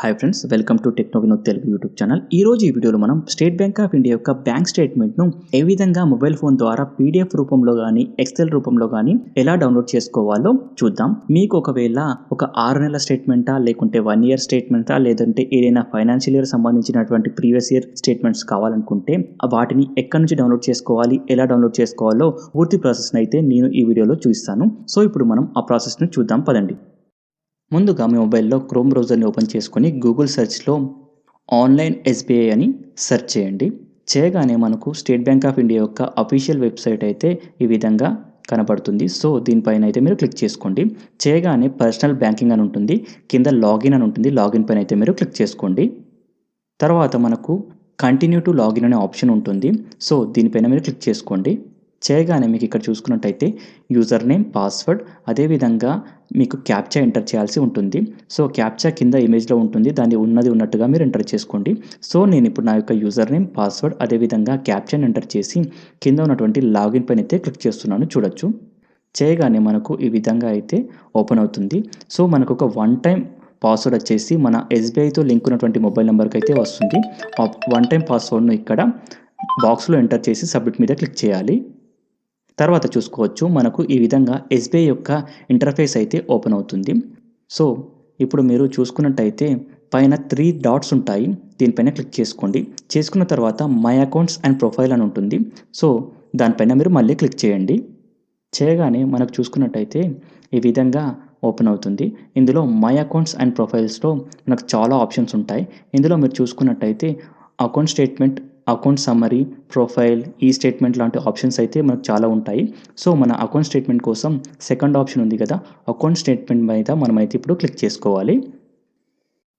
Hi friends, welcome to techno Vinod Telugu YouTube channel. ఈ వీడియోలో మనం స్టేట్ బ్యాంక్ ఆఫ్ ఇండియా యొక్క బ్యాంక్ స్టేట్మెంట్ను ఏ విధంగా మొబైల్ ఫోన్ ద్వారా పీడిఎఫ్ రూపంలో కానీ ఎక్సెల్ రూపంలో కానీ ఎలా డౌన్లోడ్ చేసుకోవాలో చూద్దాం. మీకు ఒకవేళ ఒక 6 నెలల స్టేట్మెంటా, లేకుంటే 1 ఇయర్ స్టేట్మెంటా, లేదంటే ఏదైనా ఫైనాన్షియల్ ఇయర్ సంబంధించినటువంటి ప్రీవియస్ ఇయర్ స్టేట్మెంట్స్ కావాలనుకుంటే వాటిని ఎక్కడి నుంచి డౌన్లోడ్ చేసుకోవాలి, ఎలా డౌన్లోడ్ చేసుకోవాలో పూర్తి ప్రాసెస్ని అయితే నేను ఈ వీడియోలో చూపిస్తాను. సో ఇప్పుడు మనం ఆ ప్రాసెస్ను చూద్దాం పదండి. ముందుగా మీ మొబైల్లో క్రోమ్ బ్రౌజర్ని ఓపెన్ చేసుకొని గూగుల్ సెర్చ్లో ఆన్లైన్ ఎస్బీఐ అని సెర్చ్ చేయండి. చేయగానే మనకు స్టేట్ బ్యాంక్ ఆఫ్ ఇండియా యొక్క అఫీషియల్ వెబ్సైట్ అయితే ఈ విధంగా కనబడుతుంది. సో దీనిపైన అయితే మీరు క్లిక్ చేసుకోండి. చేయగానే పర్సనల్ బ్యాంకింగ్ అని ఉంటుంది, కింద లాగిన్ అని ఉంటుంది. లాగిన్ పైన అయితే మీరు క్లిక్ చేసుకోండి. తర్వాత మనకు కంటిన్యూ టు లాగిన్ అనే ఆప్షన్ ఉంటుంది. సో దీనిపైన మీరు క్లిక్ చేసుకోండి. చేయగానే మీకు ఇక్కడ చూసుకున్నట్టయితే యూజర్ నేమ్, పాస్వర్డ్, అదేవిధంగా మీకు క్యాప్చా ఎంటర్ చేయాల్సి ఉంటుంది. సో క్యాప్చా కింద ఇమేజ్లో ఉంటుంది, దాన్ని ఉన్నట్టుగా మీరు ఎంటర్ చేసుకోండి. సో నేను ఇప్పుడు నా యొక్క యూజర్ నేమ్, పాస్వర్డ్, అదేవిధంగా క్యాప్చాని ఎంటర్ చేసి కింద ఉన్నటువంటి లాగిన్ పైన అయితే క్లిక్ చేస్తున్నాను. చూడొచ్చు. చేయగానే మనకు ఈ విధంగా అయితే ఓపెన్ అవుతుంది. సో మనకు ఒక వన్ టైం పాస్వర్డ్ వచ్చేసి మన ఎస్బీఐతో లింక్ ఉన్నటువంటి మొబైల్ నెంబర్కి అయితే వస్తుంది. ఆ వన్ టైం పాస్వర్డ్ను ఇక్కడ బాక్స్లో ఎంటర్ చేసి సబ్మిట్ మీద క్లిక్ చేయాలి. తర్వాత చూసుకోవచ్చు, మనకు ఈ విధంగా ఎస్బీఐ యొక్క ఇంటర్ఫేస్ అయితే ఓపెన్ అవుతుంది. సో ఇప్పుడు మీరు చూసుకున్నట్టయితే పైన 3 డాట్స్ ఉంటాయి, దీనిపైన క్లిక్ చేసుకోండి. చేసుకున్న తర్వాత మై అకౌంట్స్ అండ్ ప్రొఫైల్ అని ఉంటుంది. సో దానిపైన మీరు మళ్ళీ క్లిక్ చేయండి. చేయగానే మనకు చూసుకున్నట్టయితే ఈ విధంగా ఓపెన్ అవుతుంది. ఇందులో మై అకౌంట్స్ అండ్ ప్రొఫైల్స్లో మనకు చాలా ఆప్షన్స్ ఉంటాయి. ఇందులో మీరు చూసుకున్నట్టయితే account statement, account summary, profile, ఈ స్టేట్మెంట్ లాంటి ఆప్షన్స్ అయితే మనకు చాలా ఉంటాయి. సో మన అకౌంట్ స్టేట్మెంట్ కోసం సెకండ్ ఆప్షన్ ఉంది కదా, అకౌంట్ స్టేట్మెంట్ మీద మనమైతే ఇప్పుడు క్లిక్ చేసుకోవాలి.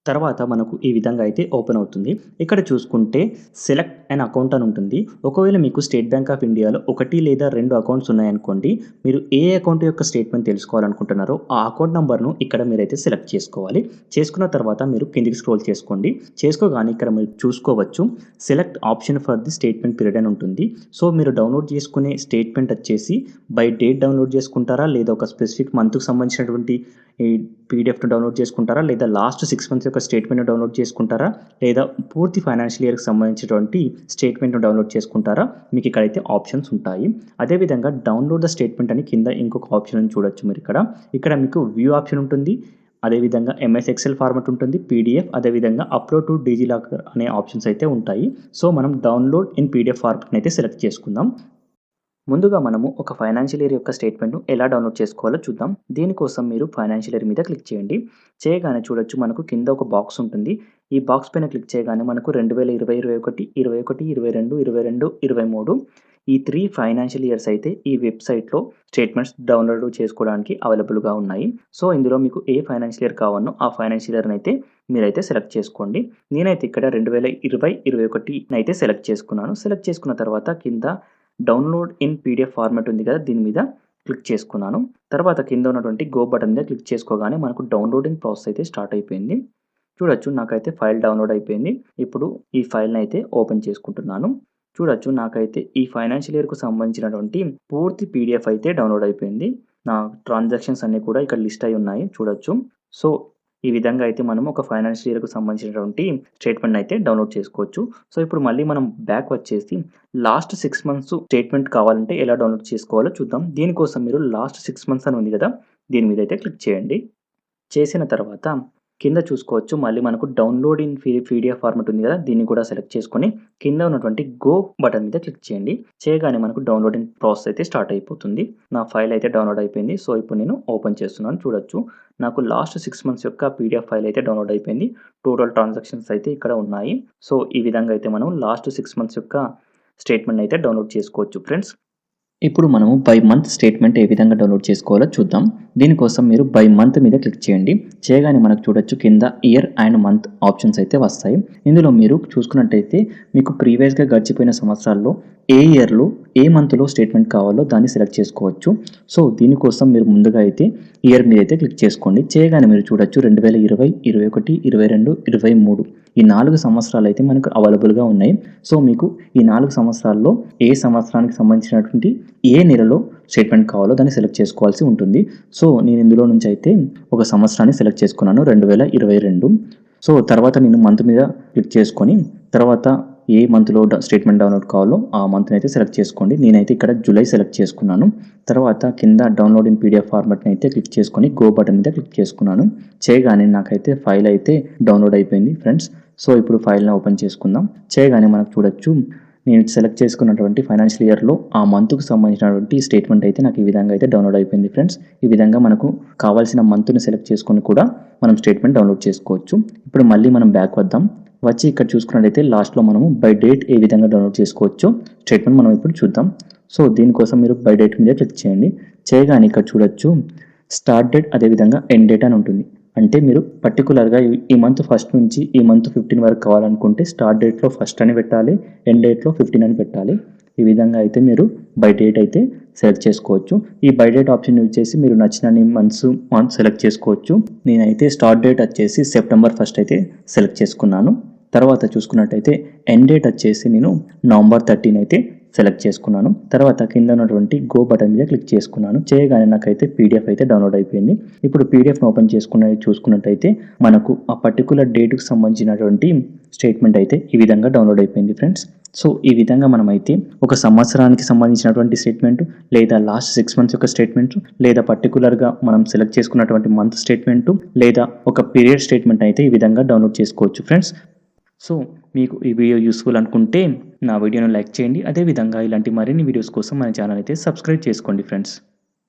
తర్వాత మనకు ఈ విధంగా అయితే ఓపెన్ అవుతుంది. ఇక్కడ చూసుకుంటే సెలెక్ట్ అన్ అకౌంట్ అని ఉంటుంది. ఒకవేళ మీకు స్టేట్ బ్యాంక్ ఆఫ్ ఇండియాలో 1 లేదా 2 అకౌంట్స్ ఉన్నాయనుకోండి, మీరు ఏ అకౌంట్ యొక్క స్టేట్మెంట్ తెలుసుకోవాలనుకుంటున్నారో ఆ అకౌంట్ నెంబర్ను ఇక్కడ మీరైతే సెలెక్ట్ చేసుకోవాలి. చేసుకున్న తర్వాత మీరు కిందికి స్క్రోల్ చేసుకోండి. చేసుకోగానే ఇక్కడ మీరు చూసుకోవచ్చు select option for the statement period అని ఉంటుంది. సో మీరు డౌన్లోడ్ చేసుకునే స్టేట్మెంట్ వచ్చేసి బై డేట్ డౌన్లోడ్ చేసుకుంటారా, లేదా ఒక స్పెసిఫిక్ మంత్కి సంబంధించినటువంటి ఈ పీడిఎఫ్ను డౌన్లోడ్ చేసుకుంటారా, లేదా లాస్ట్ 6 మంత్స్ యొక్క స్టేట్మెంట్ను డౌన్లోడ్ చేసుకుంటారా, లేదా పూర్తి ఫైనాన్షియల్ ఇయర్కి సంబంధించినటువంటి స్టేట్మెంట్ను డౌన్లోడ్ చేసుకుంటారా, మీకు ఇక్కడైతే ఆప్షన్స్ ఉంటాయి. అదేవిధంగా డౌన్లోడ్ ద స్టేట్మెంట్ అని కింద ఇంకొక ఆప్షన్ చూడొచ్చు మీరు ఇక్కడ మీకు వ్యూ ఆప్షన్ ఉంటుంది. అదేవిధంగా ఎంఎస్ ఎక్సెల్ ఫార్మాట్ ఉంటుంది, పీడిఎఫ్, అదేవిధంగా అప్లోడ్ టు డిజిలాకర్ అనే ఆప్షన్స్ అయితే ఉంటాయి. సో మనం డౌన్లోడ్ ఇన్ పీడిఎఫ్ ఫార్మాట్ని అయితే సెలెక్ట్ చేసుకుందాం. ముందుగా మనము ఒక ఫైనాన్షియల్ ఇయర్ యొక్క స్టేట్మెంట్ను ఎలా డౌన్లోడ్ చేసుకోవాలో చూద్దాం. దీనికోసం మీరు ఫైనాన్షియల్ ఇయర్ మీద క్లిక్ చేయండి. చేయగానే చూడొచ్చు మనకు కింద ఒక బాక్స్ ఉంటుంది. ఈ బాక్స్ పైన క్లిక్ చేయగానే మనకు 2020, 21, 21, 22, 22, 23 ఈ 3 ఫైనాన్షియల్ ఇయర్స్ అయితే ఈ వెబ్సైట్లో స్టేట్మెంట్స్ డౌన్లోడ్ చేసుకోవడానికి అవైలబుల్గా ఉన్నాయి. సో ఇందులో మీకు ఏ ఫైనాన్షియల్ ఇయర్ కావాలో ఆ ఫైనాన్షియల్ ఇయర్ని అయితే మీరైతే సెలెక్ట్ చేసుకోండి. నేనైతే ఇక్కడ 2020, 21 అయితే సెలెక్ట్ చేసుకున్నాను. సెలెక్ట్ చేసుకున్న తర్వాత కింద డౌన్లోడ్ ఇన్ పీడిఎఫ్ ఫార్మాట్ ఉంది కదా, దీని మీద క్లిక్ చేసుకున్నాను. తర్వాత కింద ఉన్నటువంటి గో బటన్ మీద క్లిక్ చేసుకోగానే మనకు డౌన్లోడింగ్ ప్రాసెస్ అయితే స్టార్ట్ అయిపోయింది. చూడొచ్చు, నాకైతే ఫైల్ డౌన్లోడ్ అయిపోయింది. ఇప్పుడు ఈ ఫైల్ని అయితే ఓపెన్ చేసుకుంటున్నాను. చూడొచ్చు, నాకైతే ఈ ఫైనాన్షియల్ ఇయర్కు సంబంధించినటువంటి పూర్తి పీడిఎఫ్ అయితే డౌన్లోడ్ అయిపోయింది. నా ట్రాన్సాక్షన్స్ అన్నీ కూడా ఇక్కడ లిస్ట్ అయి ఉన్నాయి. చూడొచ్చు. సో ఈ విధంగా అయితే మనం ఒక ఫైనాన్షియల్ ఇయర్కు సంబంధించినటువంటి స్టేట్మెంట్ అయితే డౌన్లోడ్ చేసుకోవచ్చు. సో ఇప్పుడు మళ్ళీ మనం బ్యాక్ వచ్చేసి లాస్ట్ 6 మంత్స్ స్టేట్మెంట్ కావాలంటే ఎలా డౌన్లోడ్ చేసుకోవాలో చూద్దాం. దీనికోసం మీరు లాస్ట్ 6 మంత్స్ అని ఉంది కదా, దీని మీద అయితే క్లిక్ చేయండి. చేసిన తర్వాత కింద చూసుకోవచ్చు మళ్ళీ మనకు డౌన్లోడ్ ఇన్ పీడిఎఫ్ ఫార్మాట్ ఉంది కదా, దీన్ని కూడా సెలెక్ట్ చేసుకొని కింద ఉన్నటువంటి గో బటన్ మీద క్లిక్ చేయండి. చేయగానే మనకు డౌన్లోడింగ్ ప్రాసెస్ అయితే స్టార్ట్ అయిపోతుంది. నా ఫైల్ అయితే డౌన్లోడ్ అయిపోయింది. సో ఇప్పుడు నేను ఓపెన్ చేస్తున్నాను. చూడొచ్చు, నాకు లాస్ట్ 6 మంత్స్ యొక్క పీడిఎఫ్ ఫైల్ అయితే డౌన్లోడ్ అయిపోయింది. టోటల్ ట్రాన్సాక్షన్స్ అయితే ఇక్కడ ఉన్నాయి. సో ఈ విధంగా అయితే మనం లాస్ట్ 6 మంత్స్ యొక్క స్టేట్మెంట్ అయితే డౌన్లోడ్ చేసుకోవచ్చు ఫ్రెండ్స్. ఇప్పుడు మనము బై మంత్ స్టేట్మెంట్ ఏ విధంగా డౌన్లోడ్ చేసుకోవాలో చూద్దాం. దీనికోసం మీరు బై మంత్ మీద క్లిక్ చేయండి. చేయగానే మనకు చూడొచ్చు కింద ఇయర్ అండ్ మంత్ ఆప్షన్స్ అయితే వస్తాయి. ఇందులో మీరు చూసుకున్నట్టయితే మీకు ప్రీవియస్గా గడిచిపోయిన సంవత్సరాల్లో ఏ ఇయర్లో ఏ మంత్లో స్టేట్మెంట్ కావాలో దాన్ని సెలెక్ట్ చేసుకోవచ్చు. సో దీనికోసం మీరు ముందుగా అయితే ఇయర్ మీద అయితే క్లిక్ చేసుకోండి. చేయగానే మీరు చూడొచ్చు 2020, 21, 22, 23 ఈ 4 సంవత్సరాలు అయితే మనకు అవైలబుల్గా ఉన్నాయి. సో మీకు ఈ 4 సంవత్సరాల్లో ఏ సంవత్సరానికి సంబంధించినటువంటి ఏ నెలలో స్టేట్మెంట్ కావాలో దాన్ని సెలెక్ట్ చేసుకోవాల్సి ఉంటుంది. సో నేను ఇందులో నుంచి అయితే ఒక సంవత్సరాన్ని సెలెక్ట్ చేసుకున్నాను, 2022. సో తర్వాత నేను మంత్ మీద క్లిక్ చేసుకొని తర్వాత ఏ మంత్లో స్టేట్మెంట్ డౌన్లోడ్ కావాలో ఆ మంత్ని అయితే సెలెక్ట్ చేసుకోండి. నేనైతే ఇక్కడ జూలై సెలెక్ట్ చేసుకున్నాను. తర్వాత కింద డౌన్లోడ్ ఇన్ పీడిఎఫ్ ఫార్మాట్ని అయితే క్లిక్ చేసుకొని గో బటన్ మీద క్లిక్ చేసుకున్నాను. చేయగానే నాకైతే ఫైల్ అయితే డౌన్లోడ్ అయిపోయింది ఫ్రెండ్స్. సో ఇప్పుడు ఫైల్ని ఓపెన్ చేసుకుందాం. చేయగానే మనకు చూడొచ్చు నేను సెలెక్ట్ చేసుకున్నటువంటి ఫైనాన్షియల్ ఇయర్లో ఆ మంత్కు సంబంధించినటువంటి స్టేట్మెంట్ అయితే నాకు ఈ విధంగా అయితే డౌన్లోడ్ అయిపోయింది ఫ్రెండ్స్. ఈ విధంగా మనకు కావాల్సిన మంత్ని సెలెక్ట్ చేసుకొని కూడా మనం స్టేట్మెంట్ డౌన్లోడ్ చేసుకోవచ్చు. ఇప్పుడు మళ్ళీ మనం బ్యాక్ వద్దాం. వచ్చి ఇక్కడ చూసుకున్నట్లయితే లాస్ట్లో మనము బై డేట్ ఏ విధంగా డౌన్లోడ్ చేసుకోవచ్చో స్టేట్మెంట్ మనం ఇప్పుడు చూద్దాం. సో దీనికోసం మీరు బై డేట్ మీద క్లిక్ చేయండి. చేయగానే ఇక్కడ చూడొచ్చు స్టార్ట్ డేట్ అదేవిధంగా ఎండ్ డేట్ అని ఉంటుంది. అంటే మీరు పర్టికులర్గా ఈ మంత్ ఫస్ట్ నుంచి ఈ మంత్ 15 వరకు కావాలనుకుంటే స్టార్ట్ డేట్లో ఫస్ట్ అని పెట్టాలి, ఎండ్ డేట్లో 15 అని పెట్టాలి. ఈ విధంగా అయితే మీరు బై డేట్ అయితే సెలెక్ట్ చేసుకోవచ్చు. ఈ బై డేట్ ఆప్షన్ యూజ్ చేసి మీరు నచ్చిన మంత్ సెలెక్ట్ చేసుకోవచ్చు. నేనైతే స్టార్ట్ డేట్ వచ్చేసి సెప్టెంబర్ 1 అయితే సెలెక్ట్ చేసుకున్నాను. తర్వాత చూసుకున్నట్టయితే ఎండ్ డేట్ వచ్చేసి నేను నవంబర్ 13 అయితే సెలెక్ట్ చేసుకున్నాను. తర్వాత కింద ఉన్నటువంటి గో బటన్ మీద క్లిక్ చేసుకున్నాను. చేయగానే నాకైతే పీడిఎఫ్ అయితే డౌన్లోడ్ అయిపోయింది. ఇప్పుడు పీడిఎఫ్ను ఓపెన్ చూసుకున్నట్టయితే మనకు ఆ పర్టికులర్ డేట్కి సంబంధించినటువంటి స్టేట్మెంట్ అయితే ఈ విధంగా డౌన్లోడ్ అయిపోయింది ఫ్రెండ్స్. సో ఈ విధంగా మనమైతే ఒక సంవత్సరానికి సంబంధించినటువంటి స్టేట్మెంట్ లేదా లాస్ట్ 6 months యొక్క స్టేట్మెంట్ లేదా పర్టికులర్గా మనం సెలెక్ట్ చేసుకున్నటువంటి మంత్ స్టేట్మెంట్ లేదా ఒక పీరియడ్ స్టేట్మెంట్ అయితే ఈ విధంగా డౌన్లోడ్ చేసుకోవచ్చు ఫ్రెండ్స్. సో మీకు ఈ వీడియో యూస్ఫుల్ అనుకుంటే నా వీడియోను లైక్ చేయండి. అదేవిధంగా ఇలాంటి మరిన్ని వీడియోస్ కోసం మన ఛానల్ అయితే సబ్స్క్రైబ్ చేసుకోండి ఫ్రెండ్స్.